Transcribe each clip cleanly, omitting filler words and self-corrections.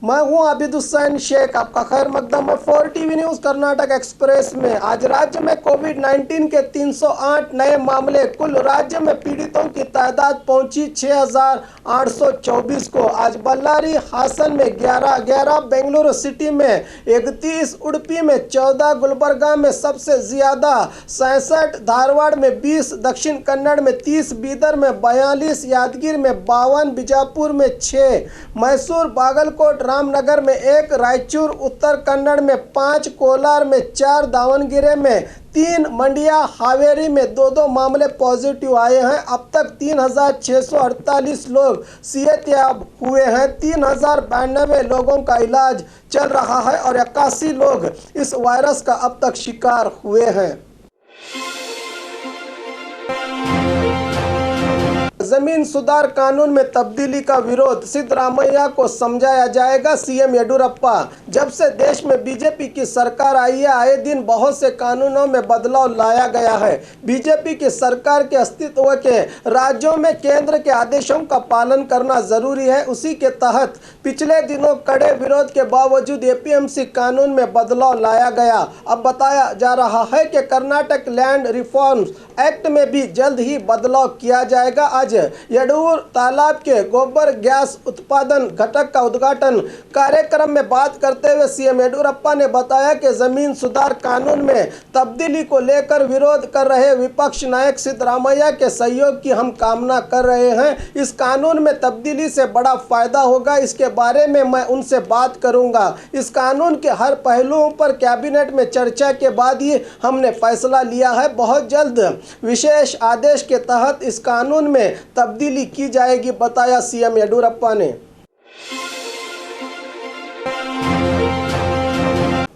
मैं हूं आबिद हुसैन शेख। आपका खैर मकदम है 4 टीवी न्यूज़ कर्नाटक एक्सप्रेस में। आज राज्य में कोविड-19 के 308 नए मामले। कुल राज्य में पीड़ितों की तादाद पहुंची 6,824 को। आज बल्लारी हासन में 11, बेंगलुरु सिटी में 31, उडुपी में 14, गुलबर्गा में सबसे ज़्यादा 66, धारवाड़ में 20, दक्षिण कन्नड़ में 30, बीदर में 42, यादगिर में 52, बीजापुर में 6, मैसूर, बागलकोट, रामनगर में 1, रायचूर, उत्तर कन्नड़ में 5, कोलार में 4, दावणगेरे में 3, मंडिया हावेरी में 2 मामले पॉजिटिव आए हैं। अब तक 3,648 लोग सेहतयाब हुए हैं। 3,092 लोगों का इलाज चल रहा है और 81 लोग इस वायरस का अब तक शिकार हुए हैं। जमीन सुधार कानून में तब्दीली का विरोध, सिद्धरामैया को समझाया जाएगा सीएम येडियुरप्पा। जब से देश में बीजेपी की सरकार आई है, आए दिन बहुत से कानूनों में बदलाव लाया गया है। बीजेपी की सरकार के अस्तित्व के राज्यों में केंद्र के आदेशों का पालन करना जरूरी है। उसी के तहत पिछले दिनों कड़े विरोध के बावजूद एपीएमसी कानून में बदलाव लाया गया। अब बताया जा रहा है कि कर्नाटक लैंड रिफॉर्म्स एक्ट में भी जल्द ही बदलाव किया जाएगा। आज येडूर तालाब के गोबर गैस उत्पादन घटक का उद्घाटन कार्यक्रम में बात करते हुए सीएम येडियुरप्पा ने बताया कि जमीन सुधार कानून में तब्दीली को लेकर विरोध कर रहे विपक्ष नायक सिद्धरामैया के सहयोग की हम कामना कर रहे हैं। इस कानून में तब्दीली से बड़ा फायदा होगा, इसके बारे में मैं उनसे बात करूंगा। इस कानून के हर पहलुओं पर कैबिनेट में चर्चा के बाद ही हमने फैसला लिया है। बहुत जल्द विशेष आदेश के तहत इस कानून में तब्दीली की जाएगी, बताया सीएम येडियुरप्पा ने।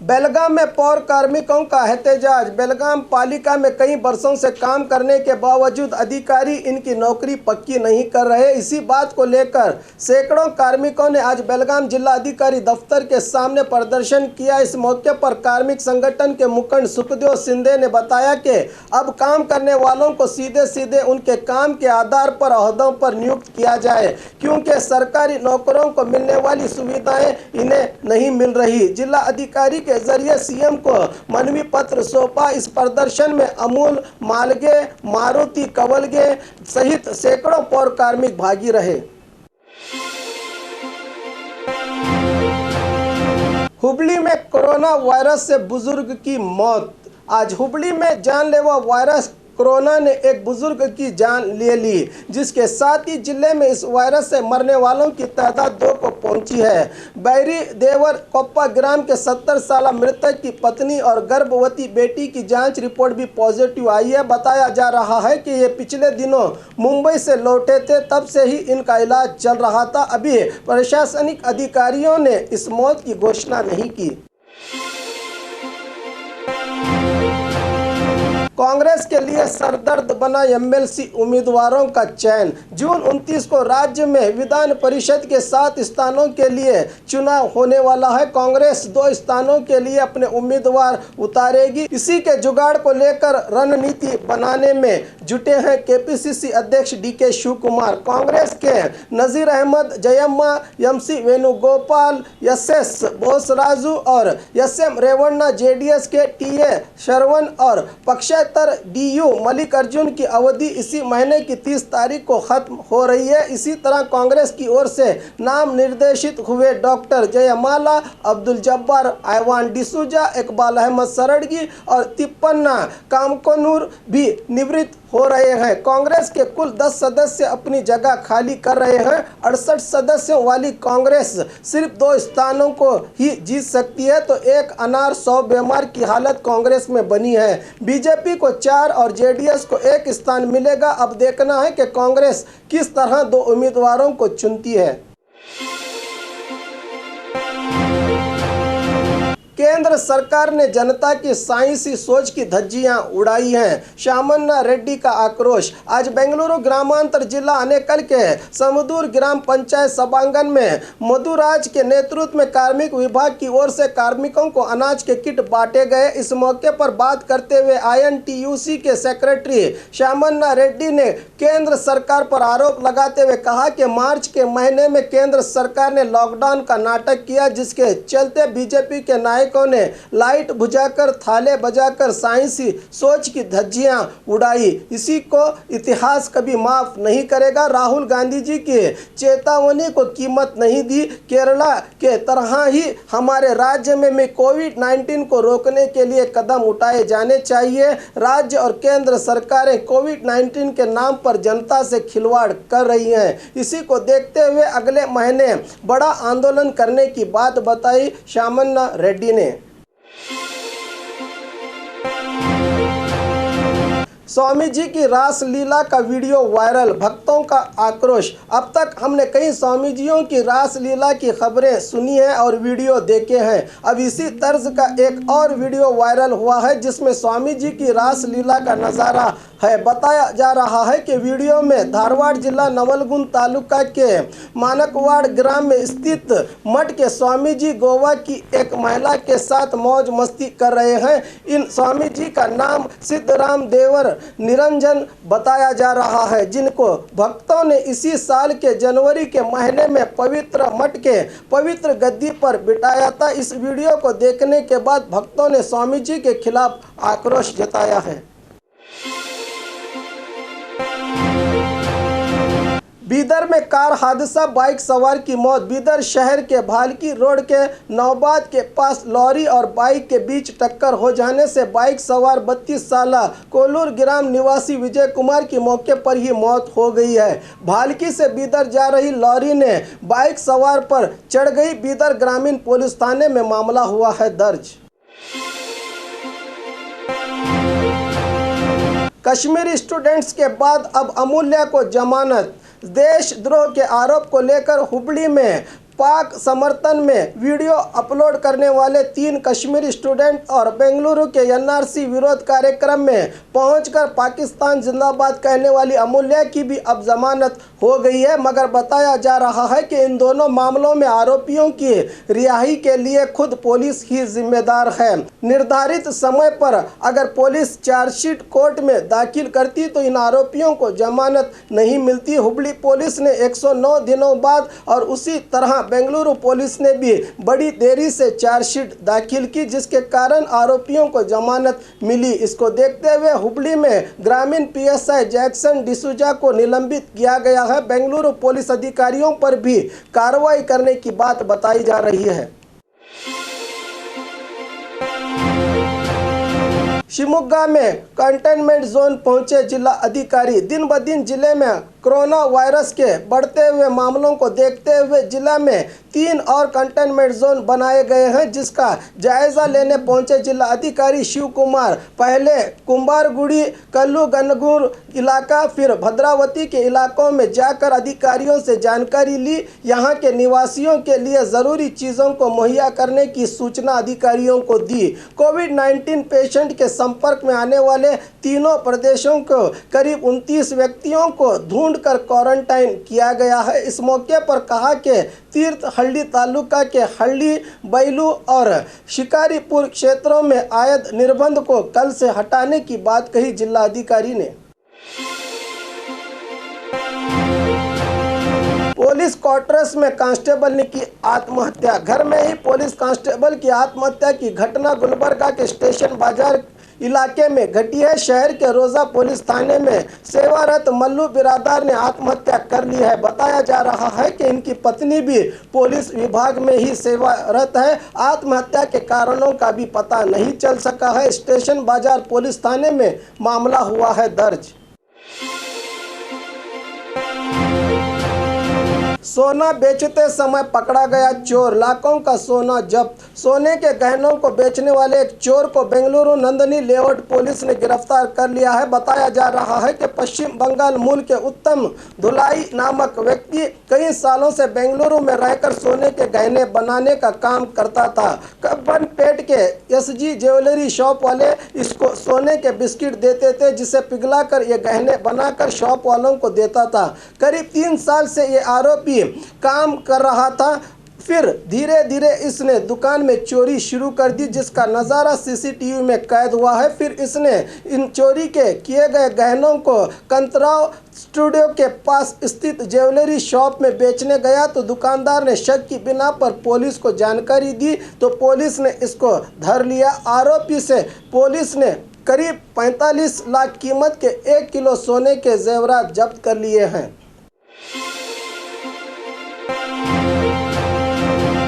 बेलगाम में पौर कार्मिकों का एहतजाज। बेलगाम पालिका में कई वर्षों से काम करने के बावजूद अधिकारी इनकी नौकरी पक्की नहीं कर रहे। इसी बात को लेकर सैकड़ों कार्मिकों ने आज बेलगाम जिला अधिकारी दफ्तर के सामने प्रदर्शन किया। इस मौके पर कार्मिक संगठन के मुखंड सुखदेव सिंधे ने बताया कि अब काम करने वालों को सीधे सीधे उनके काम के आधार पर ओहदों पर नियुक्त किया जाए, क्योंकि सरकारी नौकरों को मिलने वाली सुविधाएं इन्हें नहीं मिल रही। जिला अधिकारी के जरिए सीएम को मनवी पत्र सौंपा। इस प्रदर्शन में अमूल मालगे, मारुति कवलगे सहित सैकड़ों पौर कार्मिक भागी रहे। हुबली में कोरोना वायरस से बुजुर्ग की मौत। आज हुबली में जानलेवा वायरस कोरोना ने एक बुजुर्ग की जान ले ली, जिसके साथ ही जिले में इस वायरस से मरने वालों की तादाद 2 को पहुंची है। बैरी देवर कोप्पा ग्राम के 70 साल मृतक की पत्नी और गर्भवती बेटी की जांच रिपोर्ट भी पॉजिटिव आई है। बताया जा रहा है कि ये पिछले दिनों मुंबई से लौटे थे, तब से ही इनका इलाज चल रहा था। अभी प्रशासनिक अधिकारियों ने इस मौत की घोषणा नहीं की। कांग्रेस के लिए सरदर्द बना एमएलसी उम्मीदवारों का चयन। जून 29 को राज्य में विधान परिषद के 7 स्थानों के लिए चुनाव होने वाला है। कांग्रेस 2 स्थानों के लिए अपने उम्मीदवार उतारेगी। इसी के जुगाड़ को लेकर रणनीति बनाने में जुटे हैं केपीसीसी अध्यक्ष डीके शिवकुमार। कांग्रेस के नजीर अहमद, जयम्मा, एमसी वेणुगोपाल, एसएस बोसराजू और एसएम रेवन्ना, जेडीएस के टीए शरवण और पक्षेतर डीयू मल्लिकार्जुन की अवधि इसी महीने की 30 तारीख को खत्म हो रही है। इसी तरह कांग्रेस की ओर से नाम निर्देशित हुए डॉक्टर जयमाला, अब्दुल जब्बार, आईवान डिसूजा, इकबाल अहमद सरड़गी और तिप्पन्ना कामकोनूर भी निवृत्त हो रहे हैं। कांग्रेस के कुल 10 सदस्य अपनी जगह खाली कर रहे हैं। 68 सदस्यों वाली कांग्रेस सिर्फ 2 स्थानों को ही जीत सकती है, तो एक अनार 100 बीमार की हालत कांग्रेस में बनी है। बीजेपी को 4 और जेडीएस को 1 स्थान मिलेगा। अब देखना है कि कांग्रेस किस तरह 2 उम्मीदवारों को चुनती है। केंद्र सरकार ने जनता की साइंसी सोच की धज्जियां उड़ाई हैं। श्यामन्ना रेड्डी का आक्रोश। आज बेंगलुरु ग्रामांतर जिला आनेकल के समदूर ग्राम पंचायत सभांगण में मधुराज के नेतृत्व में कार्मिक विभाग की ओर से कार्मिकों को अनाज के किट बांटे गए। इस मौके पर बात करते हुए INTUC के सेक्रेटरी श्यामन्ना रेड्डी ने केंद्र सरकार पर आरोप लगाते हुए कहा कि मार्च के महीने में केंद्र सरकार ने लॉकडाउन का नाटक किया, जिसके चलते बीजेपी के नायकों ने लाइट बुझाकर थाले बजाकर साइंसी सोच की धज्जियां उड़ाई। इसी को इतिहास कभी माफ नहीं करेगा। राहुल गांधी जी की चेतावनी को कीमत नहीं दी। केरला के तरह ही हमारे राज्य में भी कोविड-19 को रोकने के लिए कदम उठाए जाने चाहिए। राज्य और केंद्र सरकारें कोविड-19 के नाम पर जनता से खिलवाड़ कर रही हैं। इसी को देखते हुए अगले महीने बड़ा आंदोलन करने की बात बताई श्यामन्ना रेड्डी ने। स्वामी जी की रासलीला का वीडियो वायरल, भक्तों का आक्रोश। अब तक हमने कई स्वामी जियों की रासलीला की खबरें सुनी हैं और वीडियो देखे हैं। अब इसी तर्ज का एक और वीडियो वायरल हुआ है जिसमें स्वामी जी की रासलीला का नज़ारा है। बताया जा रहा है कि वीडियो में धारवाड़ जिला नवलगुंद तालुका के मानकवाड़ ग्राम में स्थित मठ के स्वामी जी गोवा की एक महिला के साथ मौज मस्ती कर रहे हैं। इन स्वामी जी का नाम सिद्धराम देवर निरंजन बताया जा रहा है, जिनको भक्तों ने इसी साल के जनवरी के महीने में पवित्र मठ के पवित्र गद्दी पर बिठाया था। इस वीडियो को देखने के बाद भक्तों ने स्वामी जी के खिलाफ आक्रोश जताया है। बीदर में कार हादसा, बाइक सवार की मौत। बीदर शहर के भालकी रोड के नौबाद के पास लॉरी और बाइक के बीच टक्कर हो जाने से बाइक सवार 32 साल कोलूर ग्राम निवासी विजय कुमार की मौके पर ही मौत हो गई है। भालकी से बीदर जा रही लॉरी ने बाइक सवार पर चढ़ गई। बीदर ग्रामीण पुलिस थाने में मामला हुआ है दर्ज। कश्मीरी स्टूडेंट्स के बाद अब अमूल्य को जमानत। देशद्रोह के आरोप को लेकर हुबली में पाक समर्थन में वीडियो अपलोड करने वाले 3 कश्मीरी स्टूडेंट और बेंगलुरु के NRC विरोध कार्यक्रम में पहुंचकर पाकिस्तान जिंदाबाद कहने वाली अमूल्य की भी अब जमानत हो गई है। मगर बताया जा रहा है कि इन दोनों मामलों में आरोपियों की रिहाई के लिए खुद पुलिस ही जिम्मेदार है। निर्धारित समय पर अगर पुलिस चार्जशीट कोर्ट में दाखिल करती तो इन आरोपियों को जमानत नहीं मिलती। हुबली पुलिस ने 109 दिनों बाद और उसी तरह बेंगलुरु पुलिस ने भी बड़ी देरी से चार्जशीट दाखिल की, जिसके कारण आरोपियों को जमानत मिली। इसको देखते हुए हुबली में ग्रामीण PSI जैक्सन डिसूजा को निलंबित किया गया है। बेंगलुरु पुलिस अधिकारियों पर भी कार्रवाई करने की बात बताई जा रही है। शिवमोगा में कंटेनमेंट जोन पहुंचे जिला अधिकारी। दिन ब दिन जिले में कोरोना वायरस के बढ़ते हुए मामलों को देखते हुए जिला में 3 और कंटेनमेंट जोन बनाए गए हैं, जिसका जायजा लेने पहुंचे जिला अधिकारी शिव कुमार पहले कुंभारगुड़ी, कल्लू गनगुर इलाका, फिर भद्रावती के इलाकों में जाकर अधिकारियों से जानकारी ली। यहां के निवासियों के लिए ज़रूरी चीज़ों को मुहैया करने की सूचना अधिकारियों को दी। कोविड-19 पेशेंट के संपर्क में आने वाले तीनों प्रदेशों को करीब 29 व्यक्तियों को ढूंढकर क्वारंटाइन किया गया है। इस मौके पर कहा कि तीर्थहल्ली तालुका के हल्ली, बैलू और शिकारीपुर क्षेत्रों में आयद निर्बंध को कल से हटाने की बात कही जिला अधिकारी ने। पुलिस क्वार्टर्स में कांस्टेबल ने की आत्महत्या। घर में ही पुलिस कांस्टेबल की आत्महत्या की घटना गुलबर्गा के स्टेशन बाजार इलाके में घटी है। शहर के रोजा पुलिस थाने में सेवारत मल्लू बिरादार ने आत्महत्या कर ली है। बताया जा रहा है कि इनकी पत्नी भी पुलिस विभाग में ही सेवारत है। आत्महत्या के कारणों का भी पता नहीं चल सका है। स्टेशन बाजार पुलिस थाने में मामला हुआ है दर्ज। सोना बेचते समय पकड़ा गया चोर, लाखों का सोना जब्त। सोने के गहनों को बेचने वाले एक चोर को बेंगलुरु नंदनी लेआउट पुलिस ने गिरफ्तार कर लिया है। बताया जा रहा है कि पश्चिम बंगाल मूल के उत्तम धुलाई नामक व्यक्ति कई सालों से बेंगलुरु में रहकर सोने के गहने बनाने का काम करता था। कब्बनपेट के एसजी ज्वेलरी शॉप वाले इसको सोने के बिस्किट देते थे, जिसे पिघलाकर ये गहने बनाकर शॉप वालों को देता था। करीब 3 साल से ये आरोपी काम कर रहा था। फिर धीरे धीरे इसने दुकान में चोरी शुरू कर दी, जिसका नज़ारा सीसीटीवी में कैद हुआ है। फिर इसने इन चोरी के किए गए गहनों को कंतराव स्टूडियो के पास स्थित ज्वेलरी शॉप में बेचने गया तो दुकानदार ने शक की बिना पर पुलिस को जानकारी दी तो पुलिस ने इसको धर लिया। आरोपी से पुलिस ने करीब 45 लाख कीमत के 1 किलो सोने के जेवरात जब्त कर लिए हैं।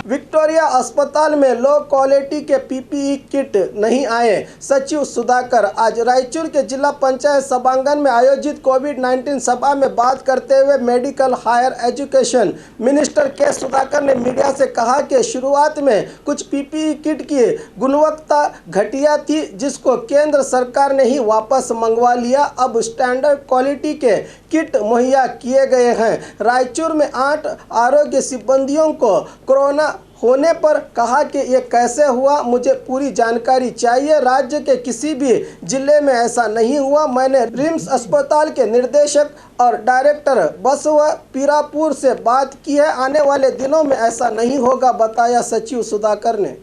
विक्टोरिया अस्पताल में लो क्वालिटी के पीपीई किट नहीं आए। सचिव सुधाकर आज रायचूर के जिला पंचायत सभांगण में आयोजित कोविड-19 सभा में बात करते हुए मेडिकल हायर एजुकेशन मिनिस्टर के सुधाकर ने मीडिया से कहा कि शुरुआत में कुछ पीपीई किट की गुणवत्ता घटिया थी, जिसको केंद्र सरकार ने ही वापस मंगवा लिया। अब स्टैंडर्ड क्वालिटी के किट मुहैया किए गए हैं। रायचूर में 8 आरोग्य सिब्बंदियों को कोरोना होने पर कहा कि ये कैसे हुआ, मुझे पूरी जानकारी चाहिए। राज्य के किसी भी जिले में ऐसा नहीं हुआ। मैंने रिम्स अस्पताल के निदेशक और डायरेक्टर बसव पीरापुर से बात की है। आने वाले दिनों में ऐसा नहीं होगा, बताया सचिव सुधाकर ने।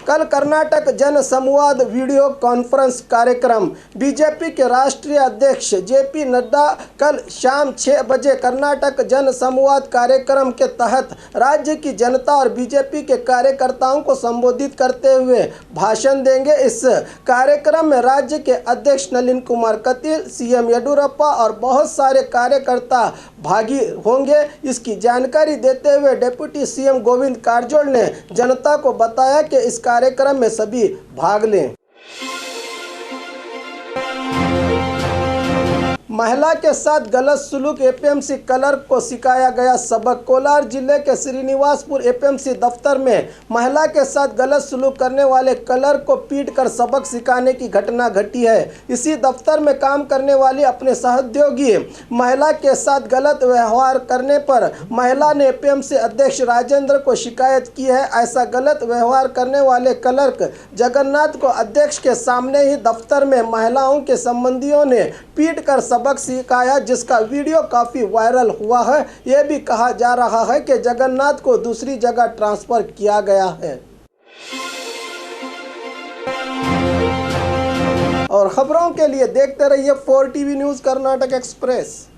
कल कर्नाटक जन संवाद वीडियो कॉन्फ्रेंस कार्यक्रम। बीजेपी के राष्ट्रीय अध्यक्ष जेपी नड्डा कल शाम 6 बजे कर्नाटक जन संवाद कार्यक्रम के तहत राज्य की जनता और बीजेपी के कार्यकर्ताओं को संबोधित करते हुए भाषण देंगे। इस कार्यक्रम में राज्य के अध्यक्ष नलिन कुमार कटील, सीएम येडियुरप्पा और बहुत सारे कार्यकर्ता भागी होंगे। इसकी जानकारी देते हुए डिप्टी सीएम गोविंद कारजोल ने जनता को बताया कि इस कार्यक्रम में सभी भाग लें। महिला के साथ गलत सुलूक एपीएमसी क्लर्क को सिखाया गया सबक। कोलार जिले के श्रीनिवासपुर एपीएमसी दफ्तर में महिला के साथ गलत सुलूक करने वाले क्लर्क को पीटकर सबक सिखाने की घटना घटी है। इसी दफ्तर में काम करने वाली अपने सहयोगी महिला के साथ गलत व्यवहार करने पर महिला ने एपीएमसी अध्यक्ष राजेंद्र को शिकायत की है। ऐसा गलत व्यवहार करने वाले क्लर्क जगन्नाथ को अध्यक्ष के सामने ही दफ्तर में महिलाओं के संबंधियों ने पीटकर सबक सिखाया, जिसका वीडियो काफी वायरल हुआ है। यह भी कहा जा रहा है कि जगन्नाथ को दूसरी जगह ट्रांसफर किया गया है। और खबरों के लिए देखते रहिए 4 टीवी न्यूज़ कर्नाटक एक्सप्रेस।